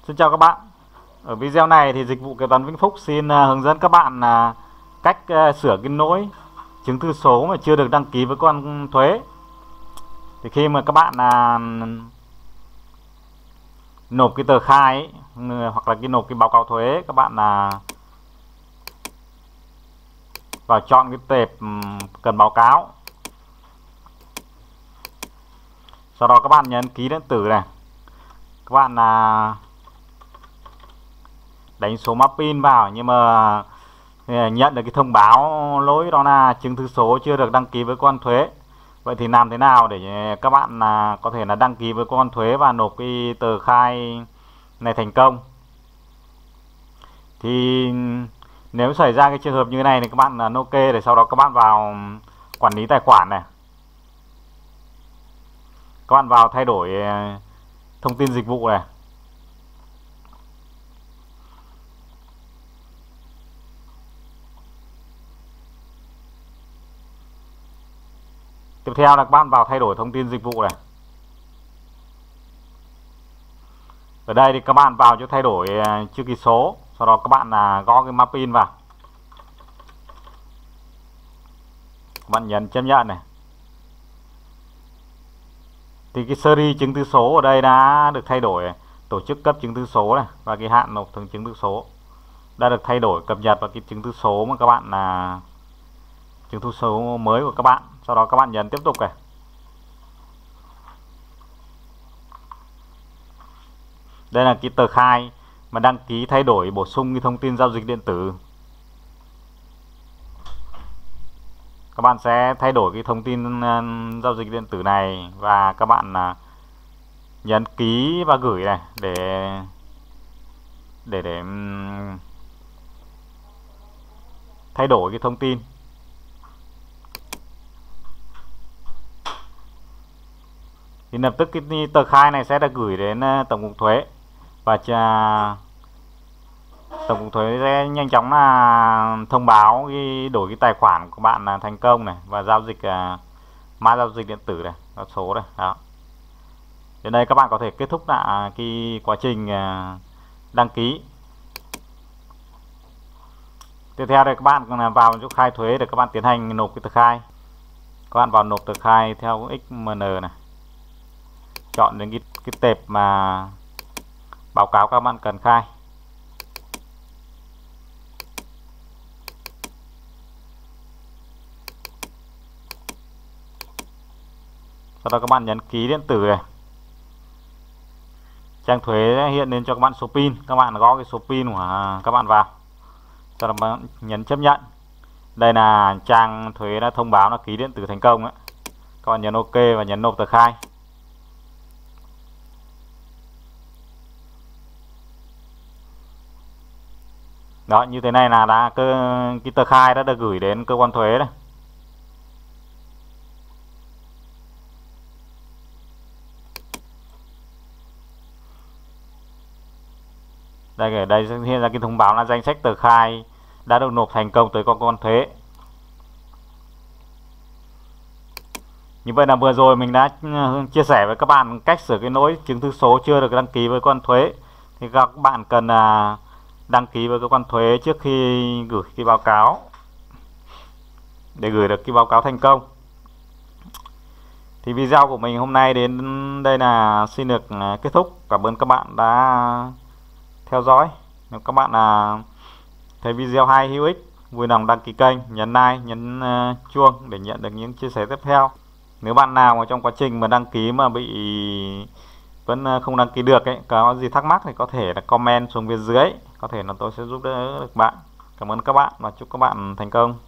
Xin chào các bạn. Ở video này thì dịch vụ kế toán Vĩnh Phúc xin hướng dẫn các bạn cách sửa cái lỗi chứng thư số mà chưa được đăng ký với cơ quan thuế. Thì khi mà các bạn nộp cái tờ khai ấy, hoặc là nộp cái báo cáo thuế, các bạn vào chọn cái tệp cần báo cáo. Sau đó các bạn nhấn ký điện tử này. Các bạn đánh số mã pin vào, nhưng mà nhận được cái thông báo lỗi đó là chứng thư số chưa được đăng ký với cơ quan thuế. Vậy thì làm thế nào để các bạn có thể là đăng ký với cơ quan thuế và nộp cái tờ khai này thành công? Thì nếu xảy ra cái trường hợp như thế này thì các bạn là ok, để sau đó các bạn vào quản lý tài khoản này, các bạn vào thay đổi thông tin dịch vụ này. Tiếp theo là các bạn vào thay đổi thông tin dịch vụ này. Ở đây thì các bạn vào cho thay đổi chữ ký số, sau đó các bạn gõ cái mã pin vào. Các bạn nhấn chấp nhận này. Thì cái series chứng thư số ở đây đã được thay đổi, tổ chức cấp chứng thư số này và cái hạn nộp thường chứng thư số đã được thay đổi, cập nhật vào cái chứng thư số mà các bạn chứng thư số mới của các bạn. Sau đó các bạn nhấn tiếp tục này. Đây là cái tờ khai mà đăng ký thay đổi bổ sung cái thông tin giao dịch điện tử. Các bạn sẽ thay đổi cái thông tin giao dịch điện tử này và các bạn nhấn ký và gửi này để thay đổi cái thông tin. Thì lập tức cái tờ khai này sẽ được gửi đến Tổng cục Thuế, và Tổng cục Thuế sẽ nhanh chóng thông báo đổi cái tài khoản của bạn là thành công này, và giao dịch mã giao dịch điện tử này, các số này. Đó. Đến đây các bạn có thể kết thúc lại cái quá trình đăng ký. Tiếp theo đây các bạn vào chỗ khai thuế để các bạn tiến hành nộp cái tờ khai. Các bạn vào nộp tờ khai theo XMN này. Chọn đến cái tệp mà báo cáo các bạn cần khai. Sau đó các bạn nhấn ký điện tử này. Trang thuế hiện lên cho các bạn số pin, các bạn gõ cái số pin của các bạn vào. Sau đó bạn nhấn chấp nhận. Đây là trang thuế đã thông báo là ký điện tử thành công đấy. Các bạn nhấn ok và nhấn nộp tờ khai. Đó, như thế này là cái tờ khai đã được gửi đến cơ quan thuế đấy. Đây, ở đây hiện ra cái thông báo là danh sách tờ khai đã được nộp thành công tới cơ quan thuế. Như vậy là vừa rồi mình đã chia sẻ với các bạn cách sửa cái lỗi chứng thư số chưa được đăng ký với cơ quan thuế. Thì các bạn cần đăng ký với cơ quan thuế trước khi gửi cái báo cáo, để gửi được cái báo cáo thành công. Thì video của mình hôm nay đến đây là xin được kết thúc. Cảm ơn các bạn đã theo dõi. Nếu các bạn thấy video hay hữu ích, vui lòng đăng ký kênh, nhấn like, nhấn chuông để nhận được những chia sẻ tiếp theo. Nếu bạn nào mà trong quá trình mà đăng ký mà vẫn không đăng ký được ấy, có gì thắc mắc thì có thể là comment xuống phía dưới, có thể là tôi sẽ giúp đỡ được bạn. Cảm ơn các bạn và chúc các bạn thành công.